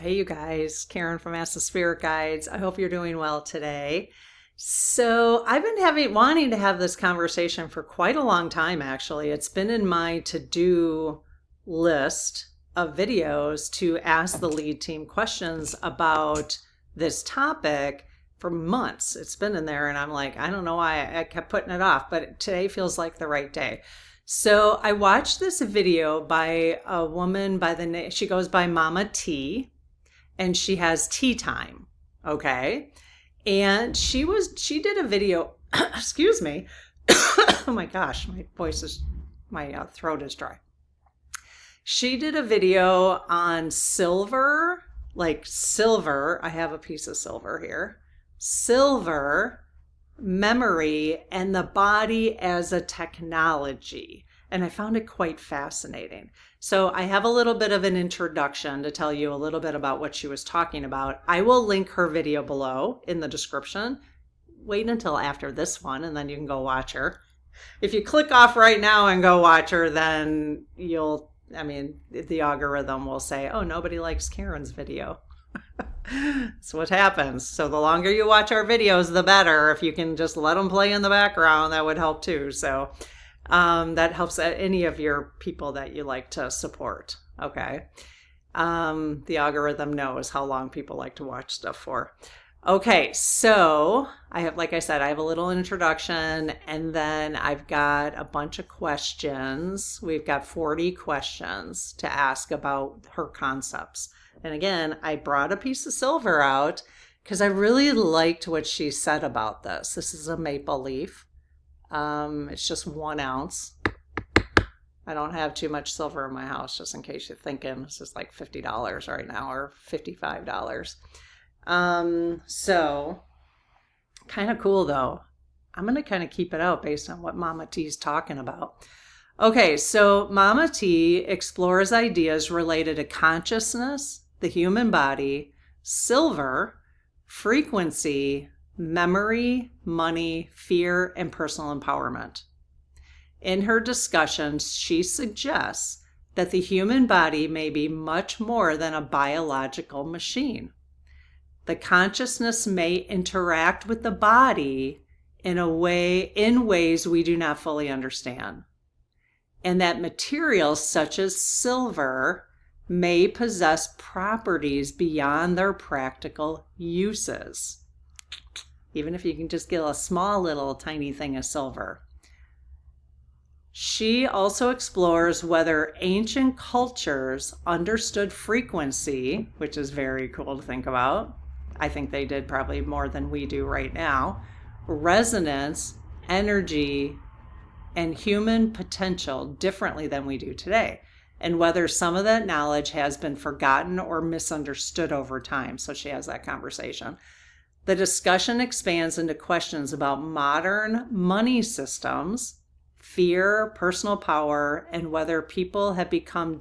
Hey, you guys, Karen from Ask the Spirit Guides. I hope you're doing well today. So, I've been wanting to have this conversation for quite a long time, actually. It's been in my to-do list of videos to ask the lead team questions about this topic for months. It's been in there, and I'm like, I don't know why I kept putting it off, but today feels like the right day. So, I watched this video by a woman by the name, she goes by Mama T, and she has tea time. Okay. And she did a video, excuse me. Oh my gosh, my throat is dry. She did a video on silver, like silver. I have a piece of silver here. Silver, memory, and the body as a technology. And I found it quite fascinating. So I have a little bit of an introduction to tell you a little bit about what she was talking about. I will link her video below in the description. Wait until after this one, and then you can go watch her. If you click off right now and go watch her, then the algorithm will say, oh, nobody likes Karen's video. That's what happens. So the longer you watch our videos, the better. If you can just let them play in the background, that would help too. So that helps any of your people that you like to support. Okay. The algorithm knows how long people like to watch stuff for. Okay. So like I said, I have a little introduction, and then I've got a bunch of questions. We've got 40 questions to ask about her concepts. And again, I brought a piece of silver out because I really liked what she said about this. This is a maple leaf. It's just 1 ounce. I don't have too much silver in my house, just in case you're thinking this is like $50 right now, or $55. So kind of cool though. I'm going to kind of keep it out based on what Mama T's talking about. Okay, so Mama T explores ideas related to consciousness, the human body, silver, frequency, memory, money, fear, and personal empowerment. In her discussions, she suggests that the human body may be much more than a biological machine. The consciousness may interact with the body in ways we do not fully understand, and that materials such as silver may possess properties beyond their practical uses. Even if you can just get a small little tiny thing of silver. She also explores whether ancient cultures understood frequency, which is very cool to think about. I think they did probably more than we do right now. Resonance, energy, and human potential differently than we do today. And whether some of that knowledge has been forgotten or misunderstood over time. So she has that conversation. The discussion expands into questions about modern money systems, fear, personal power, and whether people have become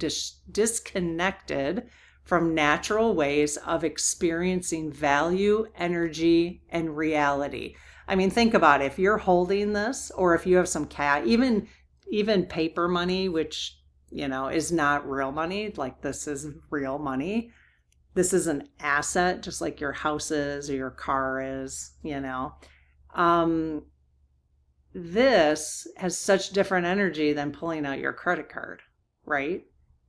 disconnected from natural ways of experiencing value, energy, and reality. I mean, think about it. If you're holding this, or if you have some cash, even paper money, which, is not real money, like this is real money. This is an asset, just like your house is or your car is, This has such different energy than pulling out your credit card, right?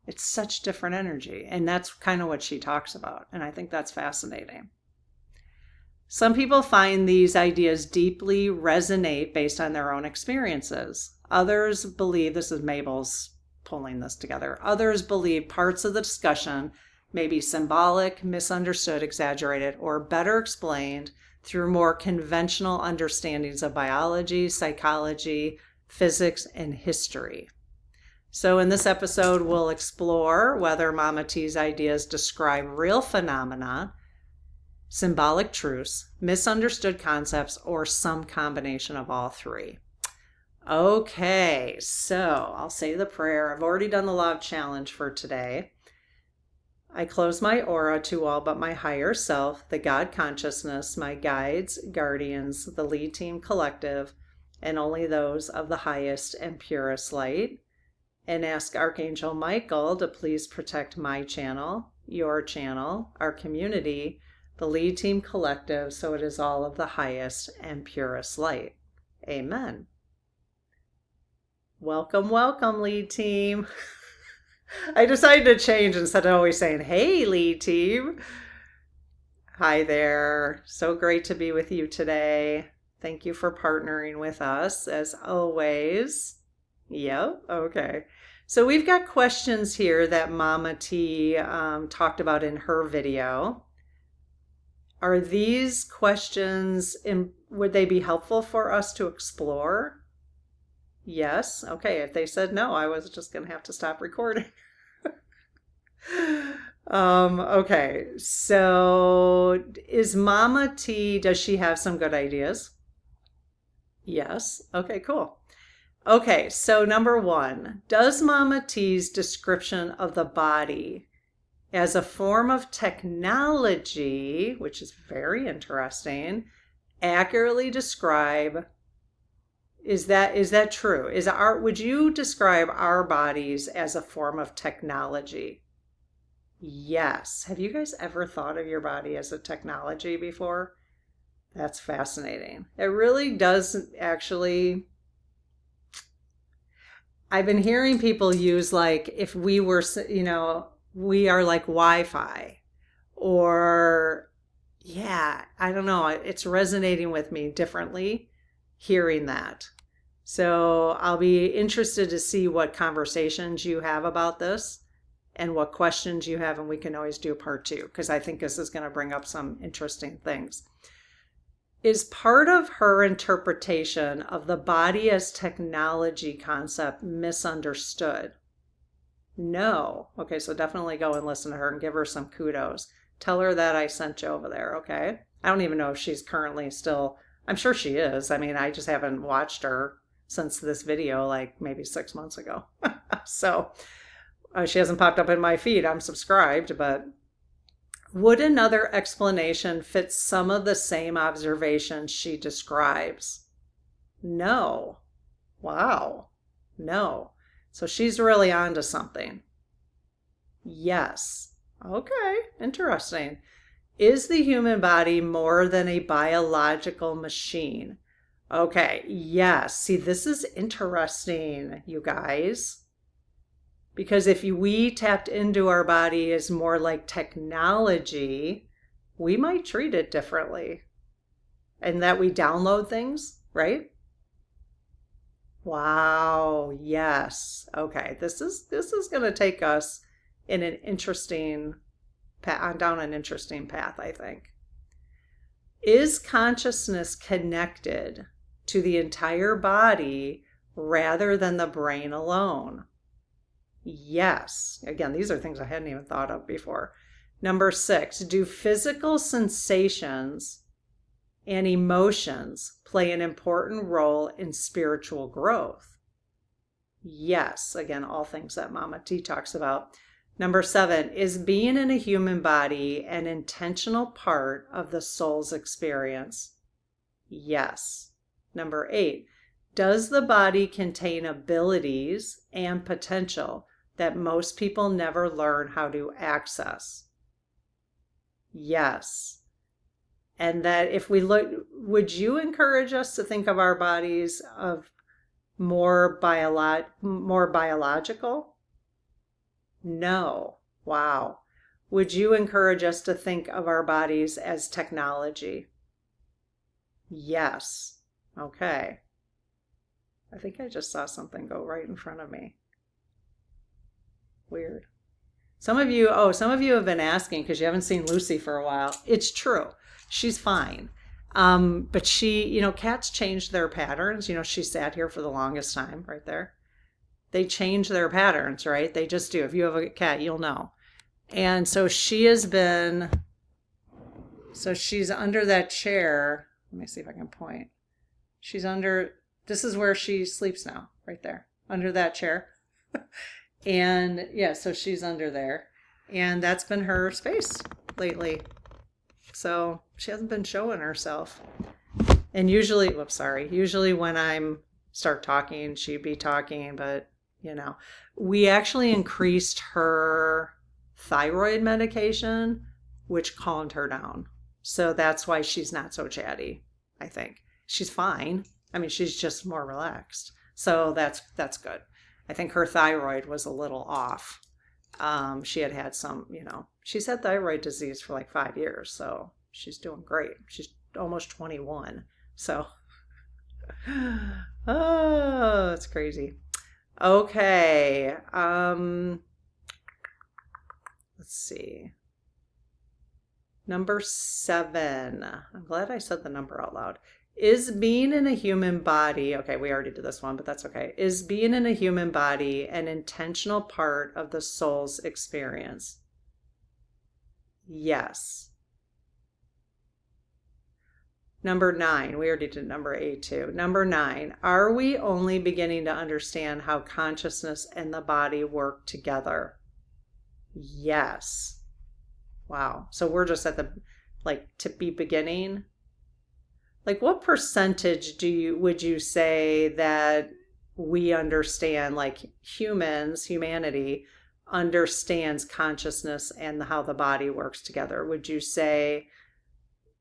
It's such different energy. And that's kind of what she talks about. And I think that's fascinating. Some people find these ideas deeply resonate based on their own experiences. Others believe, this is Mabel's pulling this together, others believe parts of the discussion may be symbolic, misunderstood, exaggerated, or better explained through more conventional understandings of biology, psychology, physics, and history. So in this episode, we'll explore whether Mama T's ideas describe real phenomena, symbolic truths, misunderstood concepts, or some combination of all three. Okay, so I'll say the prayer. I've already done the love challenge for today. I close my aura to all but my higher self, the God consciousness, my guides, guardians, the lead team collective, and only those of the highest and purest light. And ask Archangel Michael to please protect my channel, your channel, our community, the Lead Team Collective, so it is all of the highest and purest light. Amen. Welcome, welcome, Lead Team. I decided to change instead of always saying, hey, Lead Team. Hi there. So great to be with you today. Thank you for partnering with us as always. Yep. Okay. So we've got questions here that Mama T talked about in her video. Are these questions, would they be helpful for us to explore? Yes. Okay. If they said no, I was just going to have to stop recording. Okay. So is Mama T, does she have some good ideas? Yes. Okay, cool. Okay, so number one, does Mama T's description of the body as a form of technology, which is very interesting, accurately describe, is that true? Would you describe our bodies as a form of technology? Yes. Have you guys ever thought of your body as a technology before? That's fascinating. It really does actually. I've been hearing people use like, if we were, we are like Wi-Fi, or yeah, I don't know. It's resonating with me differently hearing that. So I'll be interested to see what conversations you have about this and what questions you have, and we can always do a part two, because I think this is going to bring up some interesting things. Is part of her interpretation of the body as technology concept misunderstood? No. Okay, so definitely go and listen to her and give her some kudos. Tell her that I sent you over there, okay? I don't even know if she's currently still, I'm sure she is. I mean, I just haven't watched her since this video, like maybe 6 months ago. So she hasn't popped up in my feed. I'm subscribed, but would another explanation fit some of the same observations she describes? No. Wow. No. So she's really onto something. Yes. Okay. Interesting. Is the human body more than a biological machine? Okay. Yes. See, this is interesting, you guys. Because if we tapped into our body as more like technology, we might treat it differently. And that we download things, right? Wow, yes. Okay, this is going to take us in an interesting path, down an interesting path, I think. Is consciousness connected to the entire body rather than the brain alone? Yes. Again, these are things I hadn't even thought of before. Number 6, do physical sensations and emotions play an important role in spiritual growth? Yes. Again, all things that Mama T talks about. Number 7, is being in a human body an intentional part of the soul's experience? Yes. Number 8, does the body contain abilities and potential that most people never learn how to access? Yes. And that if we look, would you encourage us to think of our bodies of more biological? No. Wow. Would you encourage us to think of our bodies as technology? Yes. Okay. I think I just saw something go right in front of me. Weird. Some of you have been asking because you haven't seen Lucy for a while. It's true. She's fine. But she, cats change their patterns. She sat here for the longest time right there. They change their patterns, right? They just do. If you have a cat, you'll know. And so she's under that chair. Let me see if I can point. This is where she sleeps now, right there, under that chair. And yeah, so she's under there. And that's been her space lately. So she hasn't been showing herself. And usually when I'm start talking, she'd be talking, but we actually increased her thyroid medication, which calmed her down. So that's why she's not so chatty, I think. She's fine. I mean, she's just more relaxed. So that's good. I think her thyroid was a little off. She had some, she's had thyroid disease for like 5 years, so she's doing great. She's almost 21. So, oh, that's crazy. Okay. Let's see. Number 7. I'm glad I said the number out loud. Is being in a human body, okay, we already did this one, but that's okay. Is being in a human body an intentional part of the soul's experience? Yes. Number 9, we already did number 8 too. Number 9, are we only beginning to understand how consciousness and the body work together? Yes. Wow. So we're just at the Tippy beginning. Like, what percentage would you say that we understand, like humanity understands consciousness and how the body works together? Would you say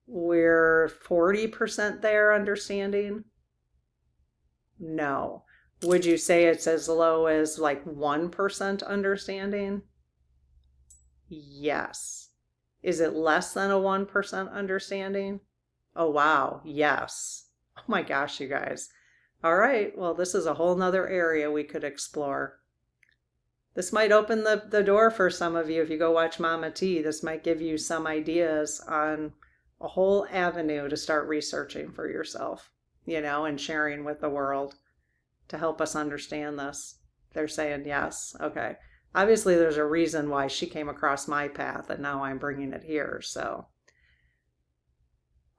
we're 40% there understanding? No. Would you say it's as low as like 1% understanding? Yes. Is it less than a 1% understanding? Oh, wow. Yes. Oh my gosh, you guys. All right. Well, this is a whole nother area we could explore. This might open the door for some of you. If you go watch Mama T, this might give you some ideas on a whole avenue to start researching for yourself, and sharing with the world to help us understand this. They're saying yes. Okay. Obviously, there's a reason why she came across my path, and now I'm bringing it here. So,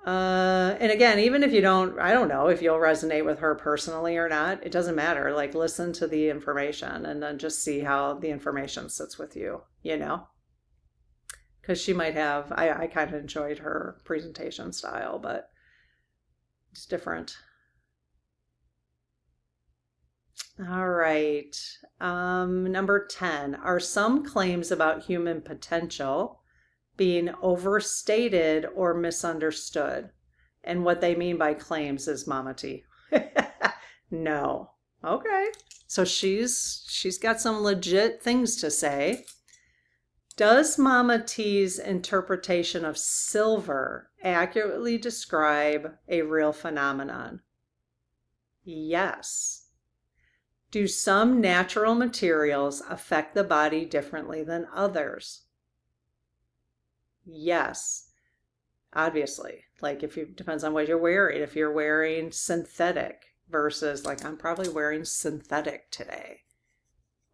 and again, even if you I don't know if you'll resonate with her personally or not. It doesn't matter. Like, listen to the information and then just see how the information sits with you, because she might have, I kind of enjoyed her presentation style, but it's different. All right. Number 10, are some claims about human potential being overstated or misunderstood? And what they mean by claims is Mama T. No. Okay. So she's got some legit things to say. Does Mama T's interpretation of silver accurately describe a real phenomenon? Yes. Do some natural materials affect the body differently than others? Yes. Obviously. Like, depends on what you're wearing. If you're wearing synthetic versus, like, I'm probably wearing synthetic today.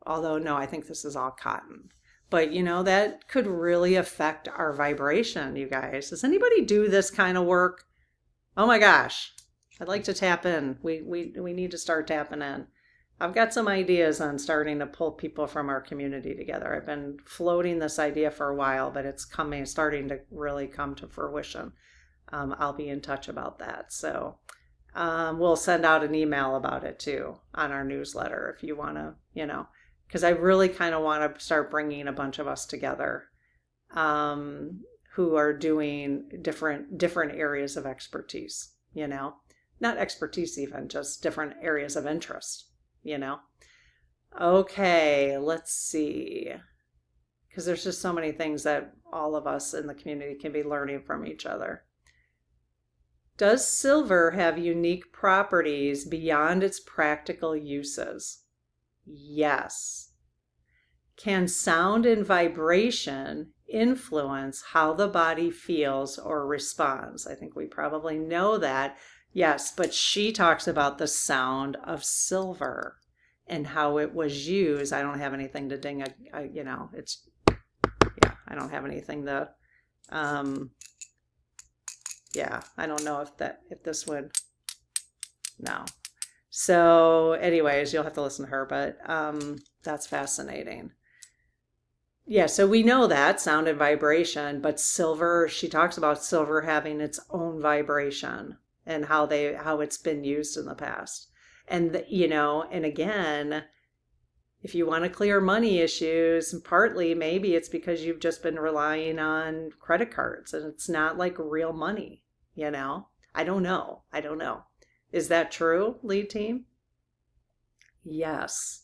Although, no, I think this is all cotton. But, that could really affect our vibration, you guys. Does anybody do this kind of work? Oh my gosh. I'd like to tap in. We need to start tapping in. I've got some ideas on starting to pull people from our community together. I've been floating this idea for a while, but it's starting to really come to fruition. I'll be in touch about that. So we'll send out an email about it too on our newsletter if you want to, because I really kind of want to start bringing a bunch of us together who are doing different areas of expertise, not expertise even, just different areas of interest. Okay, let's see. Because there's just so many things that all of us in the community can be learning from each other. Does silver have unique properties beyond its practical uses? Yes. Can sound and vibration influence how the body feels or responds? I think we probably know that. Yes, but she talks about the sound of silver and how it was used. I don't have anything to ding I don't have anything to, I don't know if this would, no. So anyways, you'll have to listen to her, but that's fascinating. Yeah, so we know that sound and vibration, but silver, she talks about silver having its own vibration and how it's been used in the past. And and again, If you want to clear money issues, partly maybe it's because you've just been relying on credit cards and it's not like real money, you know? I don't know. I don't know. Is that true, lead team? Yes.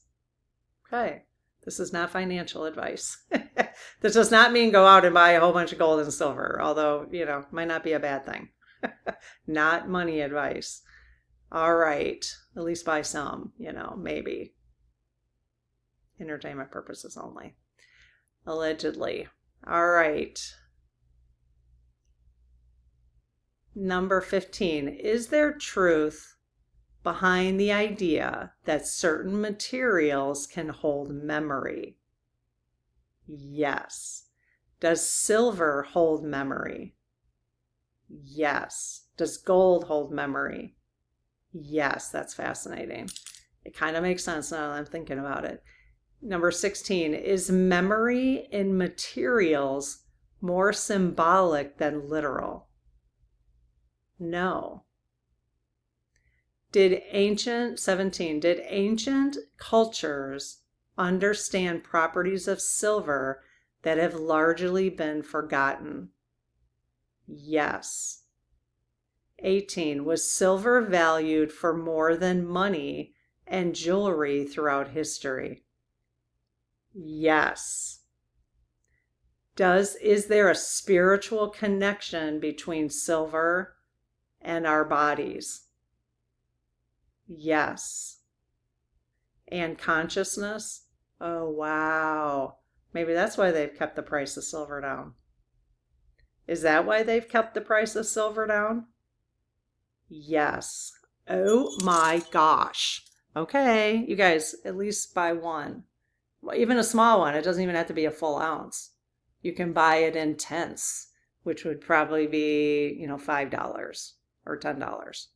Okay. This is not financial advice. This does not mean go out and buy a whole bunch of gold and silver, although, might not be a bad thing. Not money advice. All right. At least buy some, maybe. Entertainment purposes only. Allegedly. All right. Number 15. Is there truth behind the idea that certain materials can hold memory? Yes. Does silver hold memory? Yes. Does gold hold memory? Yes, that's fascinating. It kind of makes sense now that I'm thinking about it. Number 16, is memory in materials more symbolic than literal? No. Did ancient cultures understand properties of silver that have largely been forgotten? Yes. 18, was silver valued for more than money and jewelry throughout history? Yes. Is there a spiritual connection between silver and our bodies? Yes. And consciousness? Oh, wow. Maybe that's why they've kept the price of silver down. Is that why they've kept the price of silver down? Yes. Oh my gosh. Okay, you guys, at least buy one. Well, even a small one. It doesn't even have to be a full ounce. You can buy it in tenths, which would probably be, $5 or $10.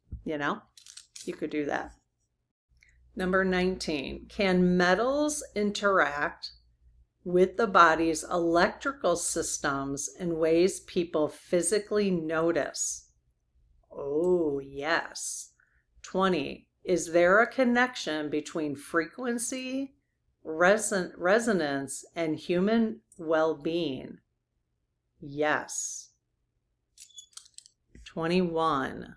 You could do that. Number 19, can metals interact with the body's electrical systems in ways people physically notice? Oh, yes. 20, is there a connection between frequency, resonance, and human well-being? Yes. 21,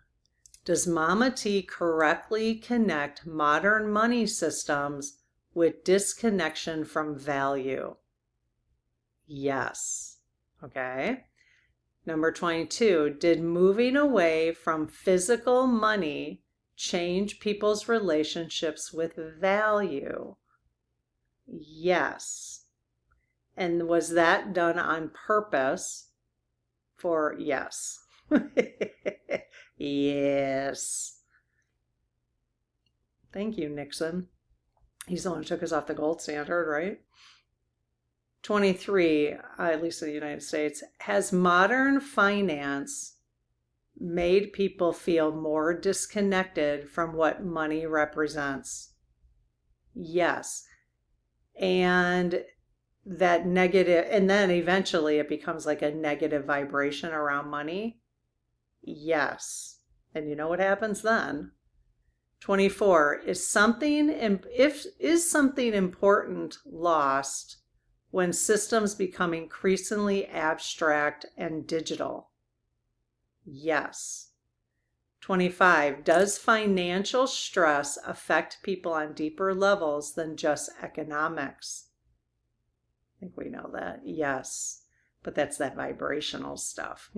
does Mama T correctly connect modern money systems with disconnection from value? Yes. Okay. Number 22, did moving away from physical money change people's relationships with value? Yes. And was that done on purpose? Yes. Yes. Thank you, Nixon. He's the one who took us off the gold standard, right? 23, at least in the United States, has modern finance made people feel more disconnected from what money represents? Yes. And that negative, and then eventually it becomes like a negative vibration around money? Yes. And you know what happens then? 24, is something important lost when systems become increasingly abstract and digital? Yes. 25, does financial stress affect people on deeper levels than just economics? I think we know that. Yes. But that's that vibrational stuff,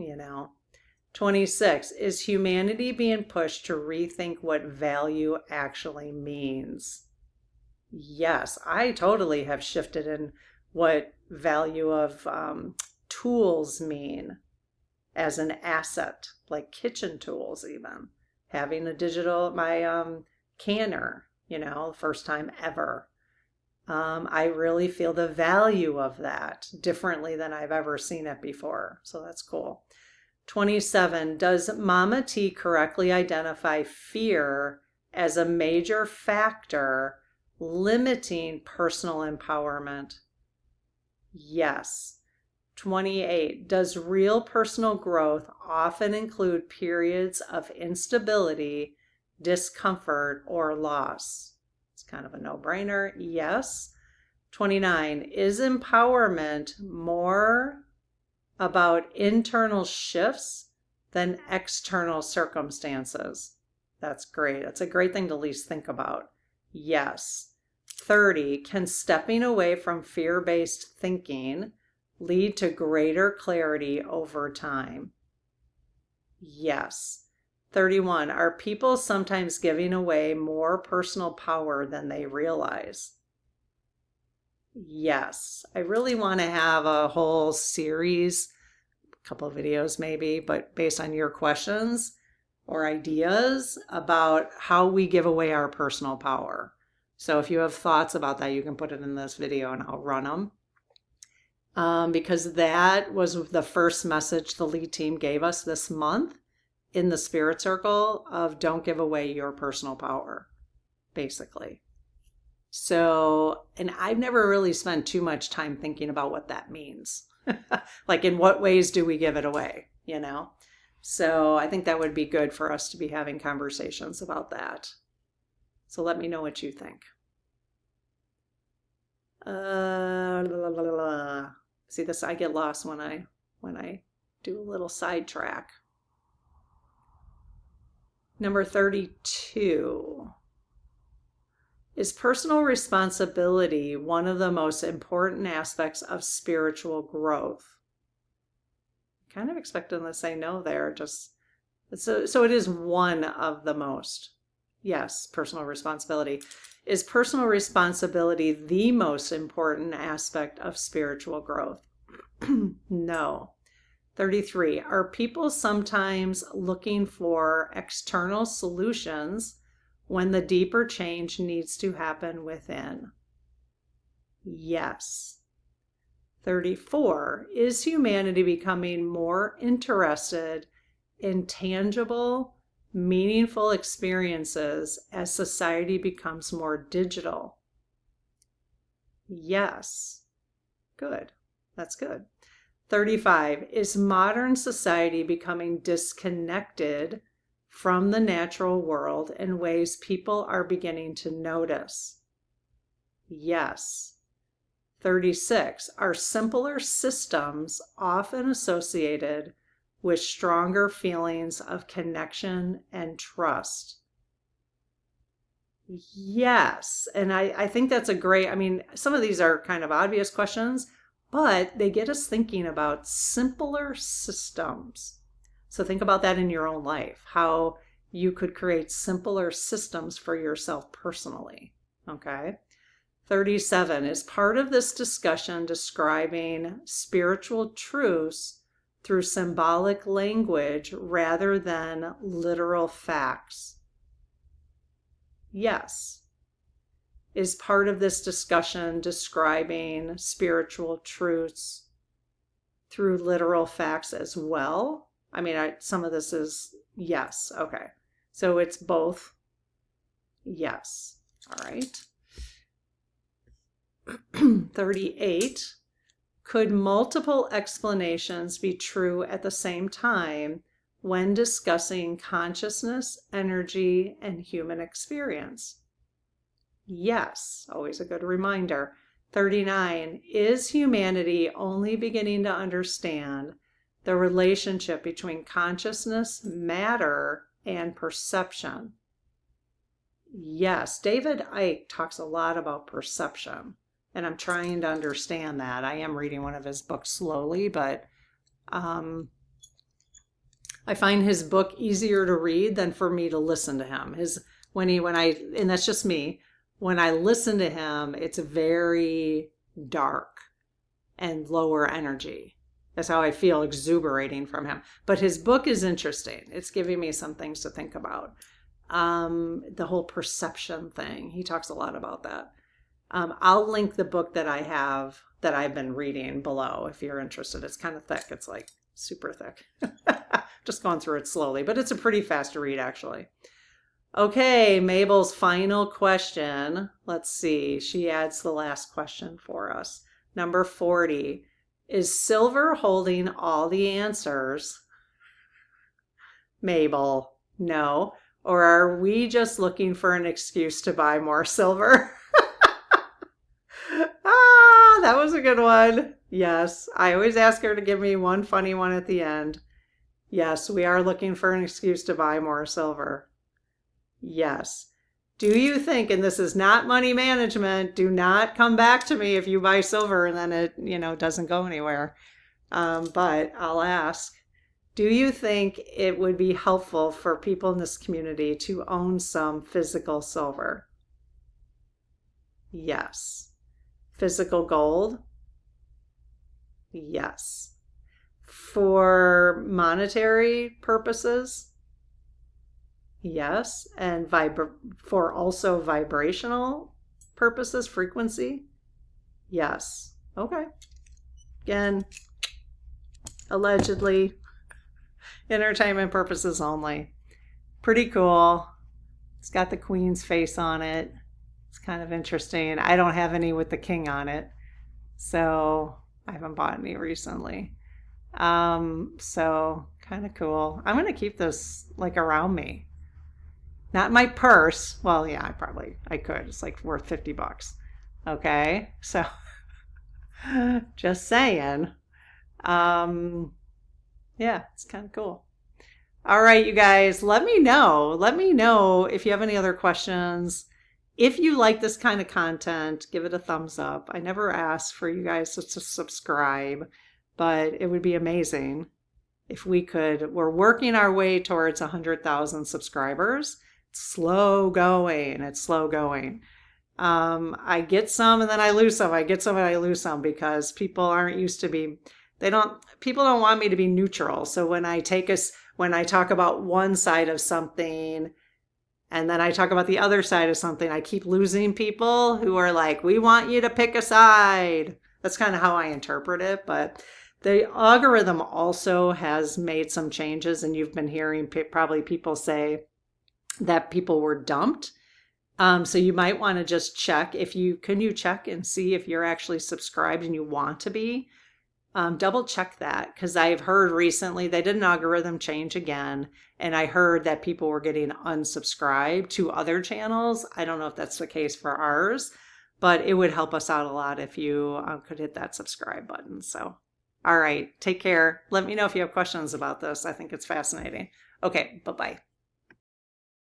26, is humanity being pushed to rethink what value actually means? Yes, I totally have shifted in what value of tools mean as an asset, like kitchen tools even. Having a digital, my canner, the first time ever. I really feel the value of that differently than I've ever seen it before. So that's cool. 27, does Mama T correctly identify fear as a major factor limiting personal empowerment? Yes. 28, does real personal growth often include periods of instability, discomfort, or loss? It's kind of a no-brainer. Yes. 29, is empowerment more about internal shifts than external circumstances? That's great. That's a great thing to at least think about. Yes. 30, can stepping away from fear-based thinking lead to greater clarity over time? Yes. 31, are people sometimes giving away more personal power than they realize? Yes. I really want to have a whole series, a couple of videos maybe, but based on your questions or ideas about how we give away our personal power. So if you have thoughts about that, you can put it in this video and I'll run them. Because that was the first message the lead team gave us this month in the Spirit Circle of don't give away your personal power, basically. So, and I've never really spent too much time thinking about what that means. Like in what ways do we give it away, you know? So I think that would be good for us to be having conversations about that. So let me know what you think. See this, I get lost when I do a little sidetrack. Number 32. Is personal responsibility one of the most important aspects of spiritual growth? Kind of expecting them to say no there. So it is one of the most. Yes, personal responsibility. Is personal responsibility the most important aspect of spiritual growth? No. 33. Are people sometimes looking for external solutions when the deeper change needs to happen within? Yes. 34. Is humanity becoming more interested in tangible, meaningful experiences as society becomes more digital? Yes. Good. That's good. 35. Is modern society becoming disconnected from the natural world in ways people are beginning to notice? Yes. 36. Are simpler systems often associated with stronger feelings of connection and trust? Yes. And I think that's a great, I mean, some of these are kind of obvious questions, but they get us thinking about simpler systems. So think about that in your own life, how you could create simpler systems for yourself personally. Okay. 37 is part of this discussion describing spiritual truths through symbolic language rather than literal facts. Yes. Is part of this discussion describing spiritual truths through literal facts as well? I mean, some of this is yes. Okay. So it's both. Yes. All right. 38. Could multiple explanations be true at the same time when discussing consciousness, energy, and human experience? Yes, always a good reminder. 39. Is humanity only beginning to understand the relationship between consciousness, matter, and perception? Yes, David Icke talks a lot about perception, and I'm trying to understand that. I am reading one of his books slowly, but I find his book easier to read than for me to listen to him. And that's just me. When I listen to him, it's very dark and lower energy. That's how I feel exuberating from him. But his book is interesting. It's giving me some things to think about. The whole perception thing. He talks a lot about that. I'll link the book that I have that I've been reading below if you're interested. It's kind of thick. It's like super thick. Just going through it slowly, but it's a pretty fast read actually. Okay, Mabel's final question. Let's see. She adds the last question for us. Number 40. Is silver holding all the answers? Mabel, no. Or are we just looking for an excuse to buy more silver? that was a good one. Yes, I always ask her to give me one funny one at the end. Yes, we are looking for an excuse to buy more silver. Yes. Do you think, and this is not money management, do not come back to me if you buy silver and then it doesn't go anywhere. But I'll ask, do you think it would be helpful for people in this community to own some physical silver? Yes. Physical gold? Yes. For monetary purposes? Yes. And for also vibrational purposes, frequency? Yes. Okay. Again, allegedly, entertainment purposes only. Pretty cool. It's got the queen's face on it. It's kind of interesting. I don't have any with the king on it, so I haven't bought any recently. So kind of cool. I'm going to keep this like around me. Not my purse. Well, yeah, I could. It's like worth $50. Okay. So just saying. Yeah, it's kind of cool. All right, you guys, let me know. Let me know if you have any other questions. If you like this kind of content, give it a thumbs up. I never ask for you guys to subscribe, but it would be amazing if we could. We're working our way towards 100,000 subscribers. It's slow going. It's slow going. I get some and then I lose some. I get some and I lose some because people aren't used to people don't want me to be neutral. So when I talk about one side of something and then I talk about the other side of something, I keep losing people who are like, we want you to pick a side. That's kind of how I interpret it. But the algorithm also has made some changes, and you've been hearing probably people say that people were dumped. So you might want to just check can you check and see if you're actually subscribed and you want to be. Double check that, because I've heard recently they did an algorithm change again, and I heard that people were getting unsubscribed to other channels. I don't know if that's the case for ours, but it would help us out a lot if you could hit that subscribe button. So, all right, take care. Let me know if you have questions about this. I think it's fascinating. Okay, bye-bye.